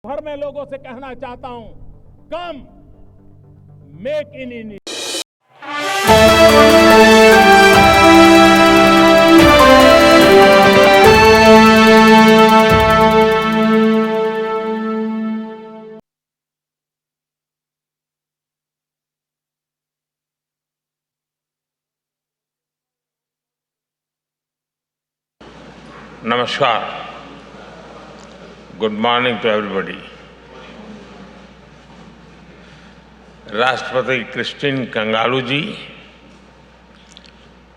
भर में लोगों से कहना चाहता हूं, कम मेक इन इंडिया। नमस्कार, गुड मॉर्निंग टू एवरीबॉडी। राष्ट्रपति क्रिस्टिन कंगालू जी,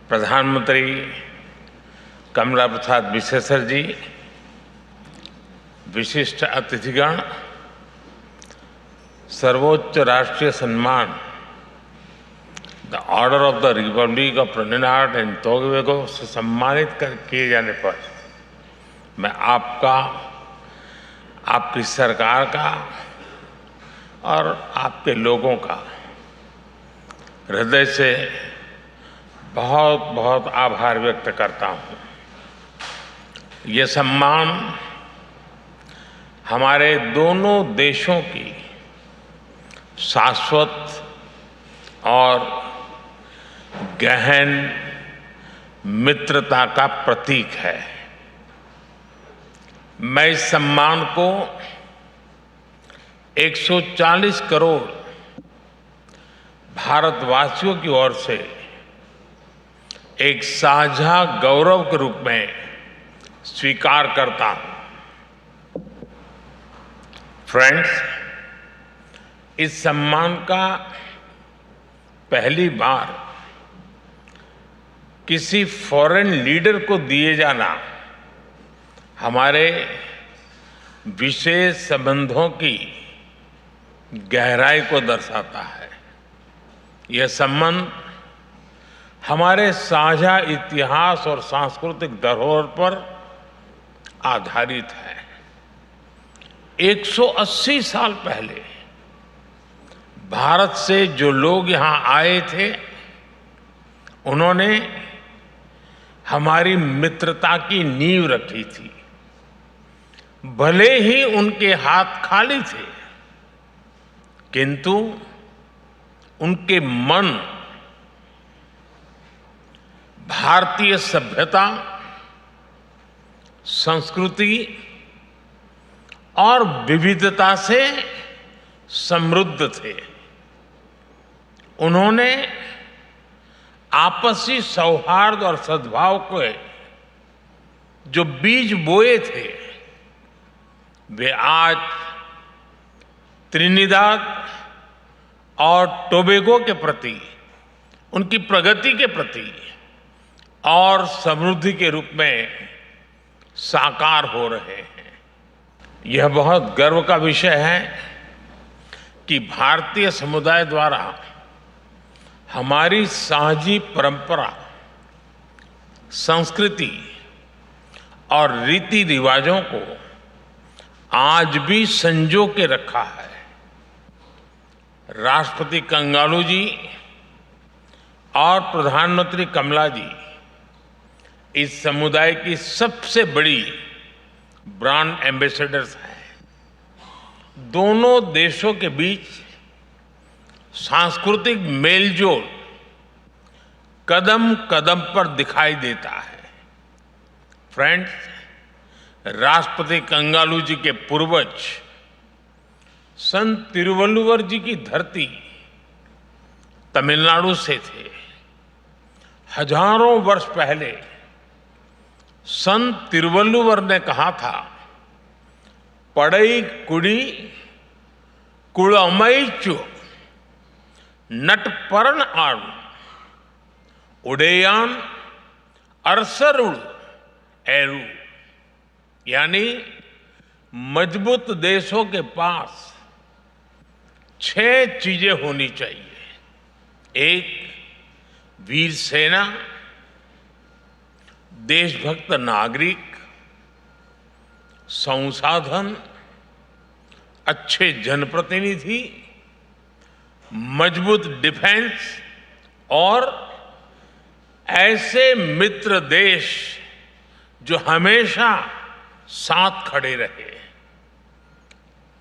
प्रधानमंत्री कमला प्रसाद बिसेसर जी, विशिष्ट अतिथिगण, सर्वोच्च राष्ट्रीय सम्मान the order of the Republic of Trinidad and Tobago से सम्मानित किए जाने पर मैं आपका, आपकी सरकार का और आपके लोगों का हृदय से बहुत बहुत आभार व्यक्त करता हूं। ये सम्मान हमारे दोनों देशों की शाश्वत और गहन मित्रता का प्रतीक है। मैं इस सम्मान को 140 करोड़ भारतवासियों की ओर से एक साझा गौरव के रूप में स्वीकार करता हूं। फ्रेंड्स, इस सम्मान का पहली बार किसी फॉरेन लीडर को दिए जाना हमारे विशेष संबंधों की गहराई को दर्शाता है। यह संबंध हमारे साझा इतिहास और सांस्कृतिक धरोहर पर आधारित है। 180 साल पहले भारत से जो लोग यहां आए थे, उन्होंने हमारी मित्रता की नींव रखी थी। भले ही उनके हाथ खाली थे, किंतु उनके मन भारतीय सभ्यता, संस्कृति और विविधता से समृद्ध थे। उन्होंने आपसी सौहार्द और सद्भाव को जो बीज बोए थे, वे आज त्रिनिदाद और टोबैगो के प्रति, उनकी प्रगति के प्रति और समृद्धि के रूप में साकार हो रहे हैं। यह बहुत गर्व का विषय है कि भारतीय समुदाय द्वारा हमारी साझी परंपरा, संस्कृति और रीति रिवाजों को आज भी संजो के रखा है। राष्ट्रपति कंगालू जी और प्रधानमंत्री कमला जी इस समुदाय की सबसे बड़ी ब्रांड एम्बेसडर्स हैं। दोनों देशों के बीच सांस्कृतिक मेलजोल कदम कदम पर दिखाई देता है। फ्रेंड्स, राष्ट्रपति कंगालू जी के पूर्वज संत तिरुवल्लुवर जी की धरती तमिलनाडु से थे। हजारों वर्ष पहले संत तिरुवल्लुवर ने कहा था, पड़ई कुड़ी कुड़मैचु नटपरन आड़ू उड़ेयान अरसरुड़ एरू। यानी मजबूत देशों के पास 6 चीजें होनी चाहिए। एक, वीर सेना, देशभक्त नागरिक, संसाधन, अच्छे जनप्रतिनिधि, मजबूत डिफेंस और ऐसे मित्र देश जो हमेशा साथ खड़े रहे।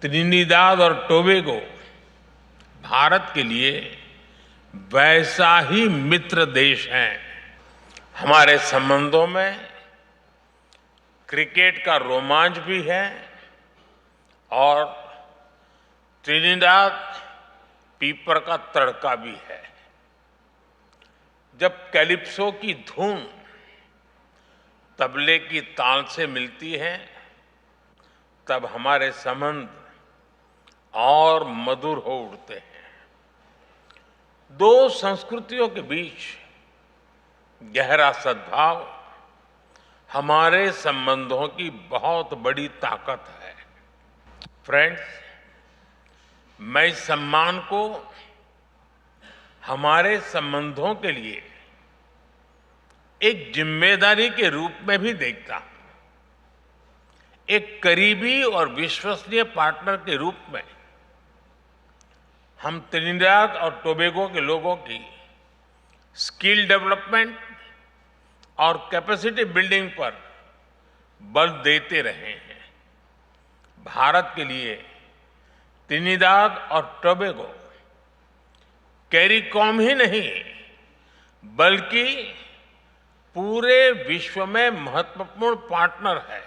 त्रिनिदाद और टोबैगो भारत के लिए वैसा ही मित्र देश है। हमारे संबंधों में क्रिकेट का रोमांच भी है और त्रिनिदाद पीपर का तड़का भी है। जब कैलिप्सो की धुन तबले की ताल से मिलती है तब हमारे संबंध और मधुर हो उठते हैं। दो संस्कृतियों के बीच गहरा सद्भाव हमारे संबंधों की बहुत बड़ी ताकत है। फ्रेंड्स, मैं इस सम्मान को हमारे संबंधों के लिए एक जिम्मेदारी के रूप में भी देखता हूं। एक करीबी और विश्वसनीय पार्टनर के रूप में हम त्रिनिदाद और टोबैगो के लोगों की स्किल डेवलपमेंट और कैपेसिटी बिल्डिंग पर बल देते रहे हैं। भारत के लिए त्रिनिदाद और टोबैगो कैरिकॉम ही नहीं बल्कि पूरे विश्व में महत्वपूर्ण पार्टनर है।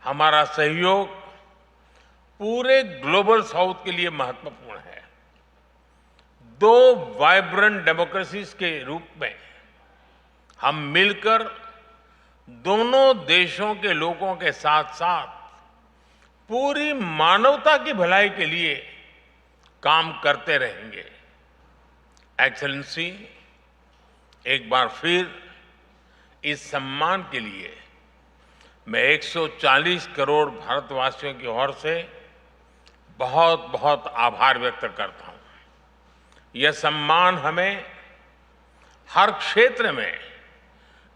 हमारा सहयोग पूरे ग्लोबल साउथ के लिए महत्वपूर्ण है। दो वाइब्रेंट डेमोक्रेसीज के रूप में हम मिलकर दोनों देशों के लोगों के साथ साथ पूरी मानवता की भलाई के लिए काम करते रहेंगे। एक्सेलेंसी, एक बार फिर इस सम्मान के लिए मैं 140 करोड़ भारतवासियों की ओर से बहुत बहुत आभार व्यक्त करता हूं। यह सम्मान हमें हर क्षेत्र में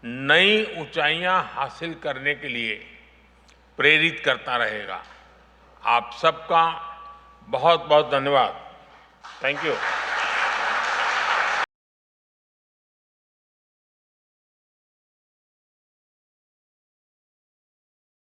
नई ऊंचाइयां हासिल करने के लिए प्रेरित करता रहेगा। आप सबका बहुत बहुत धन्यवाद। Thank you.